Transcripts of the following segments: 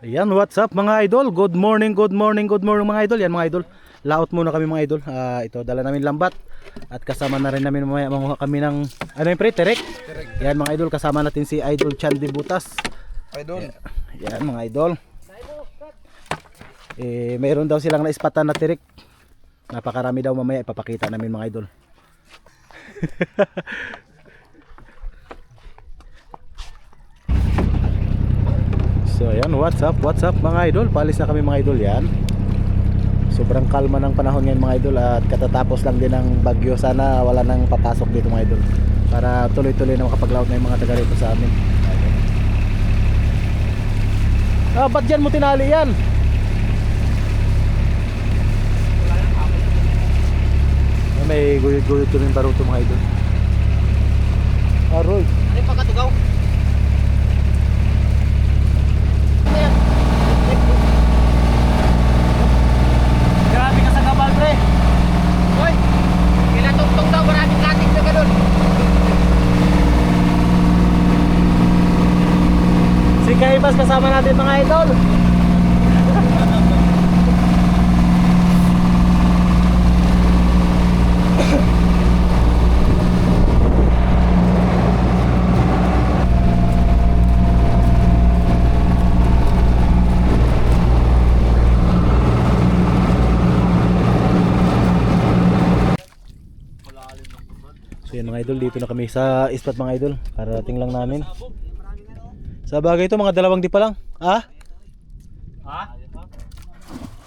Ayan, what's up mga idol? Good morning, good morning, good morning mga idol. Yan mga idol, laot muna kami mga idol. Ito, dala namin lambat. At kasama na rin namin mamaya manguha kami ng, ano yung pre, terek? Yan mga idol, kasama natin si Idol Chandy Butas. Idol. Yan mga idol. Mayroon daw silang naispatan na terek. Napakarami daw, mamaya ipapakita namin mga idol. So ayan, what's up mga idol. Paalis na kami mga idol yan. Sobrang kalma ng panahon ngayon mga idol. At katatapos lang din ng bagyo. Sana wala nang papasok dito mga idol, para tuloy-tuloy na makapaglaot na yung mga taga rito sa amin. Ba't dyan mo tinali yan? May guyod-guyod to rin baruto mga idol. Aroy, Ano yung pagkatugaw? grabe ka sa kabal pre. Hoy! Kinatugtog daw, maraming kating na ganun. Si Kaibas kasama natin mga idol. So yun mga idol, dito na kami sa spot mga idol. Kararating lang namin. Sa bagay ito, mga dalawang di pa lang. Ha?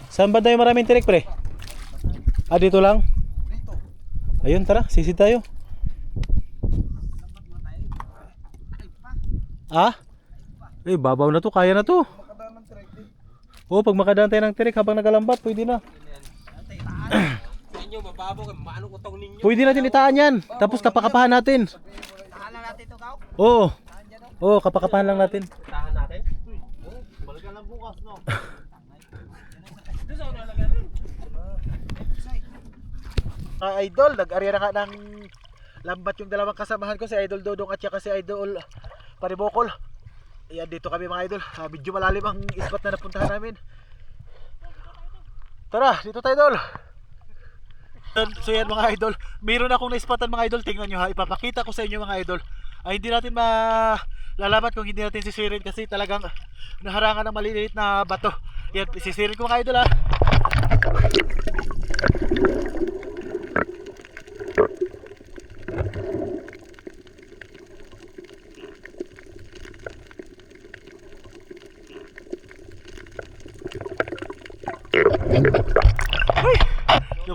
Saan ba tayo maraming tirik pre? Dito lang? Ayun, tara, sisid tayo. Babaw na to, kaya na to. Oo, pag makadaan tayo ng tirik habang nagalambat, pwede na. Inyo, mababaw, maano ko tong ninyo. Pwede natin itaan yan. Tapos kapakapahan natin. Tahan na natin ito, Kaw. Oo. Oo, kapakapahan lang natin. Tahan natin? Balikan lang bukas, no? Doon sa una lang natin. Idol, nag-arya na nga ng lambat yung dalawang kasamahan ko, si Idol Dodong at saka si Idol Paribokol. Ayan, dito kami mga idol. Medyo malalim ang spot na napuntahan namin. Tara, dito tayo idol. So yan mga idol, mayroon akong na-spotan mga idol. Tingnan nyo ha, ipapakita ko sa inyo mga idol. Hindi natin malalabat kung hindi natin sisirin, kasi talagang naharangan ng maliliit na bato. Yan, sisirin ko mga idol ha.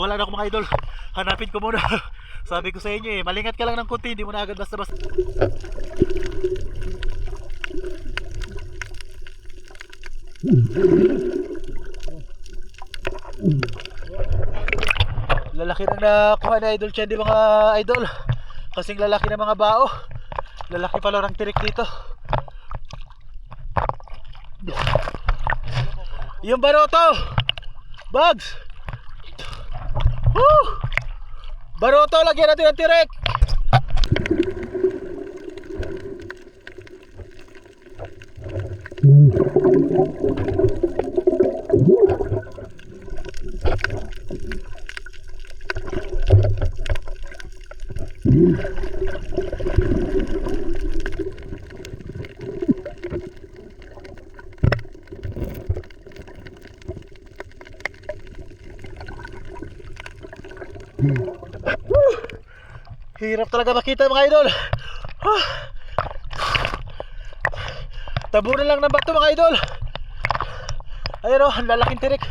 Wala na ako mga idol, hanapin ko muna. Sabi ko sa inyo malingat ka lang ng konti, hindi mo na agad basta-basta. Lalaki na nakuha na Idol Chandy mga idol. Kasing lalaki na mga bao. Lalaki pala ng tirik dito. Yung baroto Bugs! Woo! Baroto, lagyan natin ng tirek. Hirap talaga makita mga idol. Tabunan lang ng bato mga idol. Ayun ang lalaking tirik.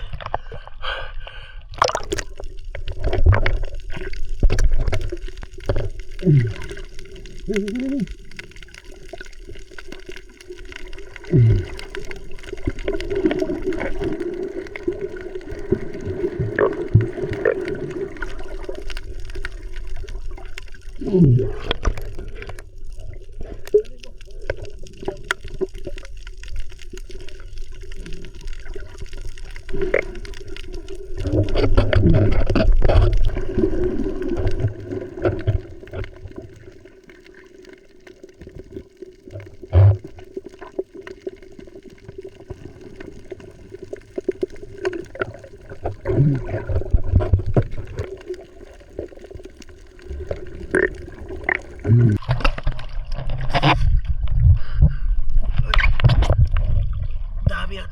Dami yan.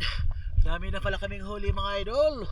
Dami na pala kaming huli mga idol.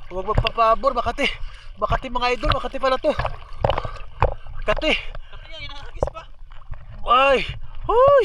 Huwag magpapabor, Makati. Makati mga idol, Makati pala to. Makati. Kaya inahagis pa. Ay! Hoy!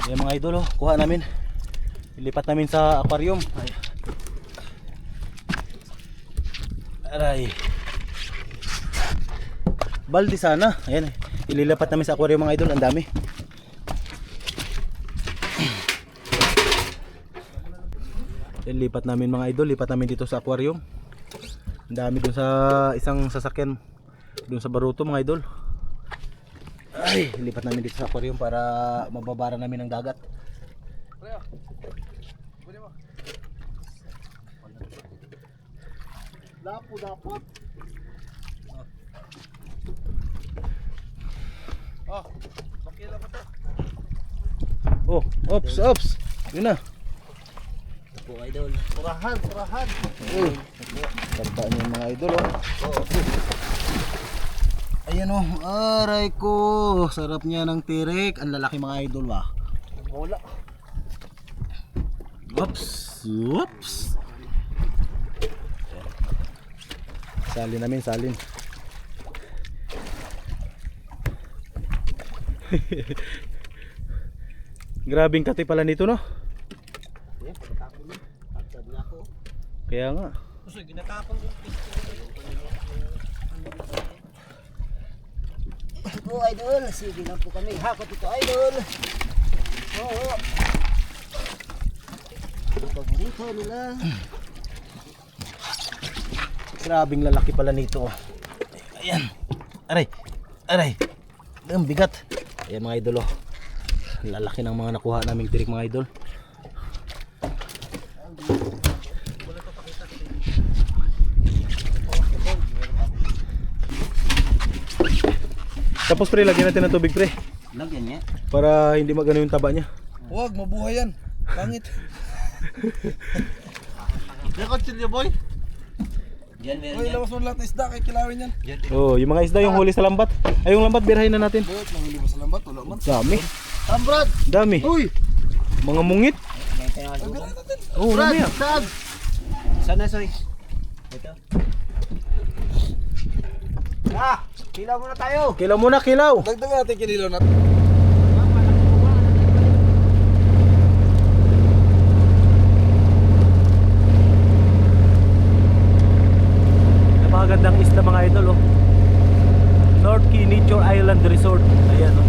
Yan mga idol, oh, kuha namin. Ilipat namin sa aquarium. Ay. Aray. Baldi sana. Ayan, ililipat namin sa aquarium mga idol, ang dami. Ilipat namin mga idol, lipat namin dito sa aquarium. Ang dami dun sa isang sasakyan dun sa Baruto mga idol. Ay, lipat namin dito sa aquarium para mababara namin ng dagat. Lapo dapat. Oh, makila pa to. Oh, ops. Yun na. Po idol. Purahan. Uy, tanda niyo mga idol, oh. Ayan, oh, aray ko. Sarap niya ng tirik. Ang lalaki mga idol, ba? Bola. Oops. Salin namin, salin. Grabing kati pala nito, no? Yan, pagkatapon mo. Pagkatapon na ako. Kaya nga. Gusto, ginatapon ko. Oh, idol. Sige lang po kami. Hakot ito, idol. Oo. Ang paborito nila. Grabing lalaki pala nito, oh. Ayan. Aray. Ang bigat. Ayan mga idol, oh. Lalaki ng mga nakuha naming tirik mga idol. Tapos pre, lagyan natin ng tubig pre. Lagyan niya. Para hindi magano yung taba niya. Huwag, mabuhay yan. Pangit. Record boy. Yan, meron Hoy, yan. lawas mo lahat ng isda kay kilawin yan. Oh, yung mga isda yung huli sa lambat. Ay, yung lambat birahin na natin. Bot, nanguli mo sa lambat, wala man. Dami. Brad. Dami. Uy! Mga mungit. Ay, biray natin. Oh, Brad, mamaya. saan? Sana, soy. Ito. Kilaw muna tayo. Kilaw muna, kilaw. Dagdagan natin kinilaw natin. Napakagandang isda mga idol, oh. North Key Nature Island Resort. Ayan, oh,